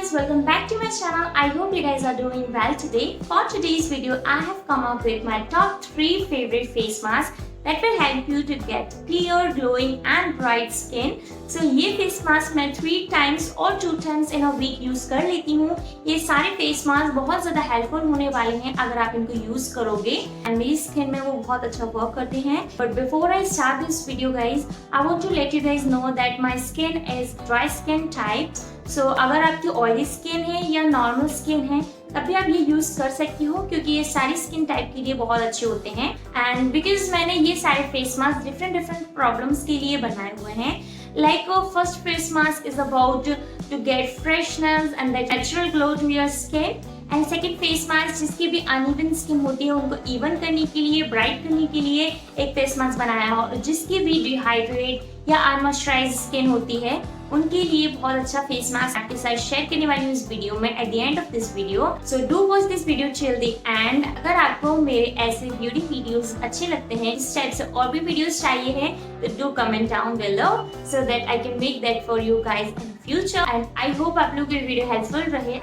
guys, welcome back to my channel. I hope you guys are doing well today. For today's video, I have come up with my top 3 favorite face masks that will help you to get clear, glowing and bright skin. So ये face mask मैं 3 times और 2 times in a week use कर लेती हूँ। ये सारे face mask बहुत ज्यादा हेल्पफुल होने वाले हैं अगर आप इनको यूज करोगे एंड मेरी स्किन में वो बहुत अच्छा वर्क करते हैं। But before I start this video guys, I want to let you guys know that my skin is dry skin type. So अगर आपकी ऑयली स्किन है या नॉर्मल स्किन है तब भी आप ये यूज कर सकती हो क्योंकि ये सारी स्किन टाइप के लिए बहुत अच्छे होते हैं। एंड बिकॉज मैंने ये सारे फेस मास्क डिफरेंट प्रॉब्लम्स के लिए बनाए हुए हैं। Like first face mask is about to get freshness and the natural glow to your skin. And second face mask जिसकी भी अनइवन स्किन होती है उनको इवन करने के लिए, ब्राइट करने के लिए एक फेस मास्क बनाया हो। और जिसकी भी डिहाइड्रेट या अनमॉइस्चराइज्ड स्किन होती है उनके लिए बहुत अच्छा फेस मास्क आपके साथ शेयर करने वाली हूँ इस वीडियो में at the end of this video. So do watch this video till the end. अगर आपको मेरे ऐसे ब्यूटी वीडियोस अच्छे लगते हैं, इस टाइप से और भी वीडियोस चाहिए हैं तो do comment down below so that I can make that for you guys in future. And I hope आप लोग ये वीडियो हेल्पफुल रहे।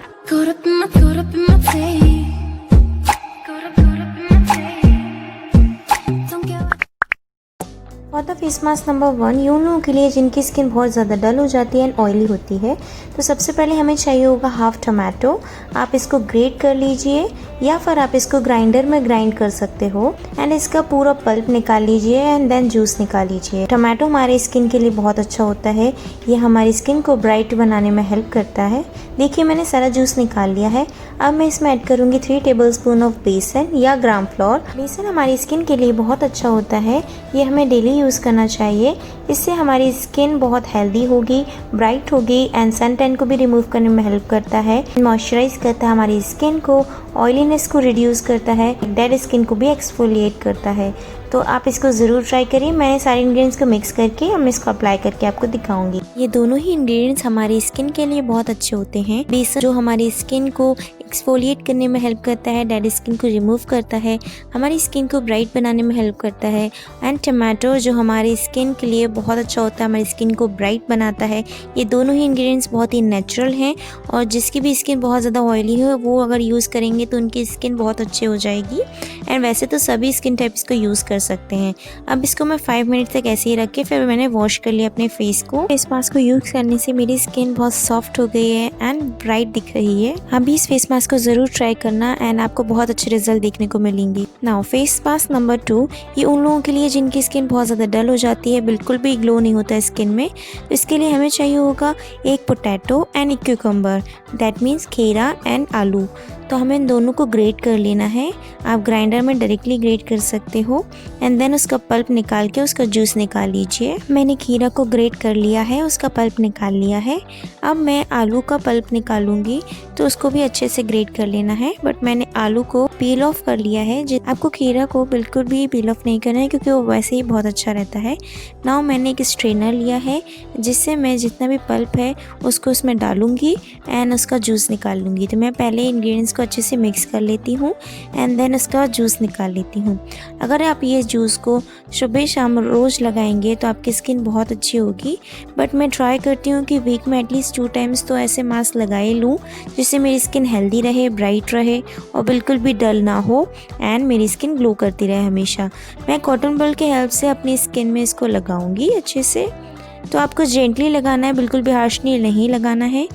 For the face mask number 1, यूं लोगों के लिए जिनकी स्किन बहुत ज़्यादा डल हो जाती है एंड ऑयली होती है, तो सबसे पहले हमें चाहिए होगा हाफ टमाटो। आप इसको ग्रेट कर लीजिए या फिर आप इसको ग्राइंडर में ग्राइंड कर सकते हो एंड इसका पूरा पल्प निकाल लीजिए एंड देन जूस निकाल लीजिए। टमाटो हमारे स्किन के लिए बहुत अच्छा होता है, ये हमारी स्किन को ब्राइट बनाने में हेल्प करता है। देखिए मैंने सारा जूस निकाल लिया है। अब मैं इसमें ऐड करूँगी 3 टेबलस्पून ऑफ बेसन या ग्राम फ्लोर। बेसन हमारी स्किन के लिए बहुत अच्छा होता है, ये हमें डेली यूज़ करना चाहिए। इससे हमारी स्किन बहुत हेल्दी होगी, ब्राइट होगी एंड सन टैन को भी रिमूव करने में हेल्प करता है, मॉइस्चराइज करता है हमारी स्किन को, ऑयलीनेस को रिड्यूस करता है, डेड स्किन को भी एक्सफोलिएट करता है। तो आप इसको ज़रूर ट्राई करिए। मैंने सारे इंग्रेडिएंट्स को मिक्स करके हम इसको अप्लाई करके आपको दिखाऊंगी। ये दोनों ही इंग्रेडिएंट्स हमारी स्किन के लिए बहुत अच्छे होते हैं। बेसन जो हमारी स्किन को एक्सफोलिएट करने में हेल्प करता है, डेड स्किन को रिमूव करता है, हमारी स्किन को ब्राइट बनाने में हेल्प करता है। एंड टमाटो जो हमारी स्किन के लिए बहुत अच्छा होता है, हमारी स्किन को ब्राइट बनाता है। ये दोनों ही इंग्रेडिएंट्स बहुत ही नेचुरल हैं और जिसकी भी स्किन बहुत ज़्यादा ऑयली है वो अगर यूज़ करेंगे तो उनकी स्किन बहुत अच्छी हो जाएगी। एंड वैसे तो सभी स्किन टाइप इसको यूज़ कर सकते हैं। अब इसको मैं 5 मिनट तक ऐसे ही रख के फिर मैंने वॉश कर लिया अपने फेस को। फेस मास्क को यूज़ करने से मेरी स्किन बहुत सॉफ्ट हो गई है एंड ब्राइट दिख रही है। आप भी इस फेस मास्क को ज़रूर ट्राई करना एंड आपको बहुत अच्छे रिजल्ट देखने को मिलेंगे। नाउ फेस मास्क नंबर 2, ये उन लोगों के लिए जिनकी स्किन बहुत ज़्यादा डल हो जाती है, बिल्कुल भी ग्लो नहीं होता है स्किन में। तो इसके लिए हमें चाहिए होगा एक पोटैटो एंड एक क्यूकम्बर, दैट मीन्स खीरा एंड आलू। तो हमें इन दोनों को ग्रेट कर लेना है। आप ग्राइंडर में डायरेक्टली ग्रेट कर सकते हो एंड देन उसका पल्प निकाल के उसका जूस निकाल लीजिए। मैंने खीरा को ग्रेट कर लिया है, उसका पल्प निकाल लिया है। अब मैं आलू का पल्प निकालूंगी तो उसको भी अच्छे से ग्रेट कर लेना है। बट मैंने आलू को पील ऑफ कर लिया है। आपको खीरा को बिल्कुल भी पील ऑफ नहीं करना है क्योंकि वो वैसे ही बहुत अच्छा रहता है। नाउ मैंने एक स्ट्रेनर लिया है जिससे मैं जितना भी पल्प है उसको उसमें डालूंगी एंड उसका जूस निकाल लूँगी। तो मैं पहले इंग्रेडिएंट्स को अच्छे से मिक्स कर लेती हूँ एंड देन उसका जूस निकाल लेती हूँ। अगर आप ये जूस को सुबह शाम रोज़ लगाएंगे तो आपकी स्किन बहुत अच्छी होगी। बट मैं ट्राई करती हूँ कि वीक में एटलीस्ट 2 टाइम्स तो ऐसे मास्क लगाए लूँ जिससे मेरी स्किन हेल्दी रहे, ब्राइट रहे और बिल्कुल भी डल ना हो एंड मेरी स्किन ग्लो करती रहे हमेशा। मैं कॉटन बॉल के हेल्प से अपनी स्किन में इसको लगाऊंगी अच्छे से। तो आपको जेंटली लगाना है, बिल्कुल भी हार्शली नहीं लगाना है।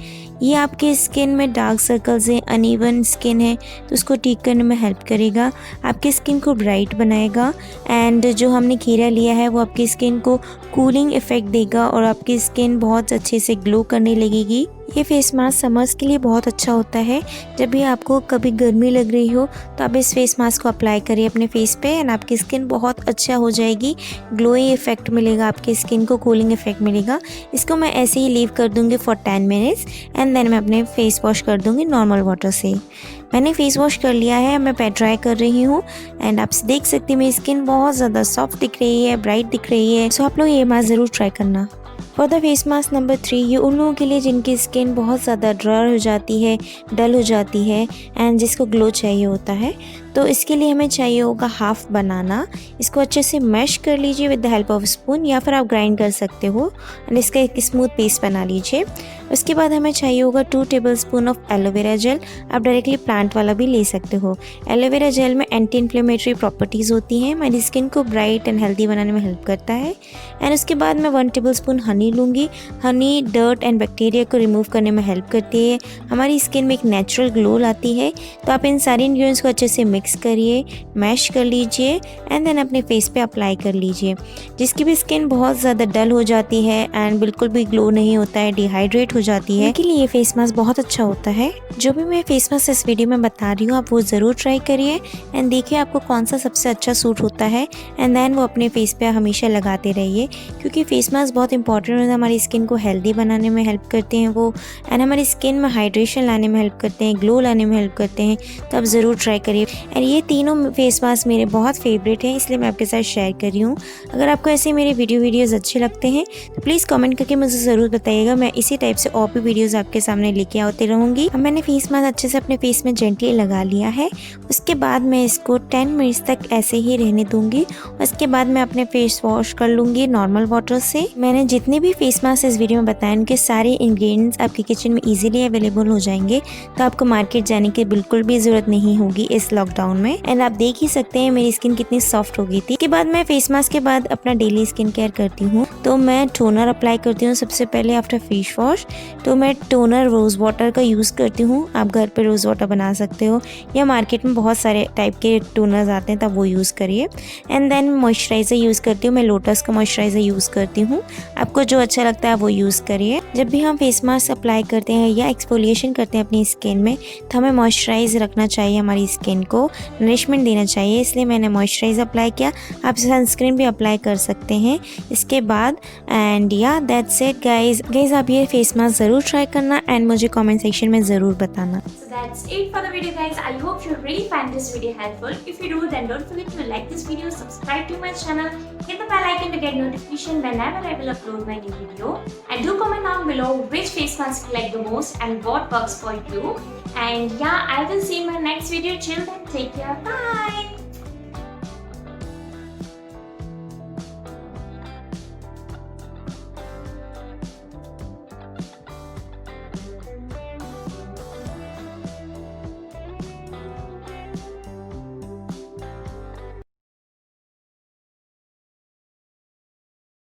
ये आपके स्किन में डार्क सर्कल्स हैं, अनइवन स्किन है तो उसको ठीक करने में हेल्प करेगा, आपकी स्किन को ब्राइट बनाएगा एंड जो हमने खीरा लिया है वो आपकी स्किन को कूलिंग इफेक्ट देगा और आपकी स्किन बहुत अच्छे से ग्लो करने लगेगी। ये फेस मास्क समर्स के लिए बहुत अच्छा होता है। जब भी आपको कभी गर्मी लग रही हो तो आप इस फेस मास्क को अप्लाई करिए अपने फेस पे एंड आपकी स्किन बहुत अच्छा हो जाएगी, ग्लोइंग इफेक्ट मिलेगा, आपकी स्किन को कूलिंग इफेक्ट मिलेगा। इसको मैं ऐसे ही लीव कर दूंगी फॉर 10 मिनट्स एंड देन मैं अपने फेस वॉश कर दूंगी नॉर्मल वाटर से। मैंने फेस वॉश कर लिया है, मैं पैड ड्राई कर रही हूँ एंड आप देख सकते हैं मेरी स्किन बहुत ज़्यादा सॉफ्ट दिख रही है, ब्राइट दिख रही है। सो आप लोग ये मास्क ज़रूर ट्राई करना। For the face mask number 3, ये उन लोगों के लिए जिनकी स्किन बहुत ज़्यादा ड्राई हो जाती है, डल हो जाती है एंड जिसको ग्लो चाहिए होता है। तो इसके लिए हमें चाहिए होगा हाफ बनाना। इसको अच्छे से मैश कर लीजिए with the help of spoon, या फिर आप ग्राइंड कर सकते हो एंड इसका एक स्मूथ पेस्ट बना लीजिए। उसके बाद हमें चाहिए होगा 2 टेबलस्पून ऑफ एलोवेरा जेल। आप डायरेक्टली प्लांट वाला भी ले सकते हो। एलोवेरा जेल में एंटी इन्फ्लेमेटरी प्रॉपर्टीज़ होती हैं, हमारी स्किन को ब्राइट एंड हेल्दी बनाने में हेल्प करता है। एंड उसके बाद मैं 1 टेबलस्पून हनी लूँगी। हनी डर्ट एंड बैक्टीरिया को रिमूव करने में हेल्प करती है, हमारी स्किन में एक नेचुरल ग्लो लाती है। तो आप इन सारे इंग्रेडिएंट्स को अच्छे से मिक्स करिए, मैश कर लीजिए एंड देन अपने फेस पे अप्लाई कर लीजिए। जिसकी भी स्किन बहुत ज़्यादा डल हो जाती है एंड बिल्कुल भी ग्लो नहीं होता है, डिहाइड्रेट हो जाती है, उनके लिए ये फेस मास्क बहुत अच्छा होता है। जो भी मैं फेस मास्क इस वीडियो में बता रही हूँ आप वो ज़रूर ट्राई करिए एंड देखिए आपको कौन सा सबसे अच्छा सूट होता है एंड देन वो अपने फेस पे हमेशा लगाते रहिए, क्योंकि फेस मास्क बहुत इंपॉर्टेंट होता है। हमारी स्किन को हेल्दी बनाने में हेल्प करते हैं वो, एंड हमारी स्किन में हाइड्रेशन लाने में हेल्प करते हैं, ग्लो लाने में हेल्प करते हैं। तो आप ज़रूर ट्राई करिए। एंड ये तीनों फेस मास्क मेरे बहुत फेवरेट हैं, इसलिए मैं आपके साथ शेयर कर रही हूँ। अगर आपको ऐसे मेरे वीडियोज़ अच्छे लगते हैं तो प्लीज़ कमेंट करके मुझे ज़रूर बताइएगा। मैं इसी टाइप से और भी वीडियोज़ आपके सामने लेके आती रहूँगी। अब मैंने फेस मास्क अच्छे से अपने फेस में जेंटली लगा लिया है। उसके बाद मैं इसको 10 मिनट्स तक ऐसे ही रहने दूँगी। उसके बाद मैं अपने फेस वॉश कर लूँगी नॉर्मल वाटर से। मैंने जितने भी फेस मास्क इस वीडियो में बताए उनके सारे इंग्रेडिएंट्स आपके किचन में ईजिली अवेलेबल हो जाएंगे, तो आपको मार्केट जाने की बिल्कुल भी ज़रूरत नहीं होगी इस लॉकडाउन में। एंड आप देख ही सकते हैं मेरी स्किन कितनी सॉफ्ट हो गई थी। इसके बाद मैं फेस मास्क के बाद अपना डेली स्किन केयर करती हूँ। तो मैं टोनर अप्लाई करती हूँ सबसे पहले आफ्टर फेस वॉश। तो मैं टोनर रोज़ वाटर का यूज़ करती हूँ। आप घर पे रोज़ वाटर बना सकते हो या मार्केट में बहुत सारे टाइप के टोनर्स आते हैं, तब वो यूज़ करिए। एंड देन मॉइस्चराइज़र यूज़ करती हूँ। मैं लोटस का मॉइस्चराइज़र यूज़ करती हूँ। आपको जो अच्छा लगता है वो यूज़ करिए। जब भी हम फेस मास्क अप्लाई करते हैं या एक्सफोलिएशन करते हैं अपनी स्किन में, तो हमें मॉइस्चराइज रखना चाहिए, हमारी स्किन को नरिशमेंट देना चाहिए, इसलिए मैंने मॉइस्चराइज़र अप्लाई किया। आप सनस्क्रीन भी अप्लाई कर सकते हैं इसके बाद। एंड या दैट्स इट गाइज आप ये फेस मास्क ज़रूर ट्राई करना एंड मुझे कमेंट सेक्शन में ज़रूर बताना। So that's it for the video guys. I hope you really find this video helpful. If you do, then don't forget to like this video, subscribe to my channel, hit the bell icon to get notification whenever I will upload my new video. And do comment down below which face mask you like the most and what works for you. And yeah, I will see you in my next video. Till then, take care. Bye.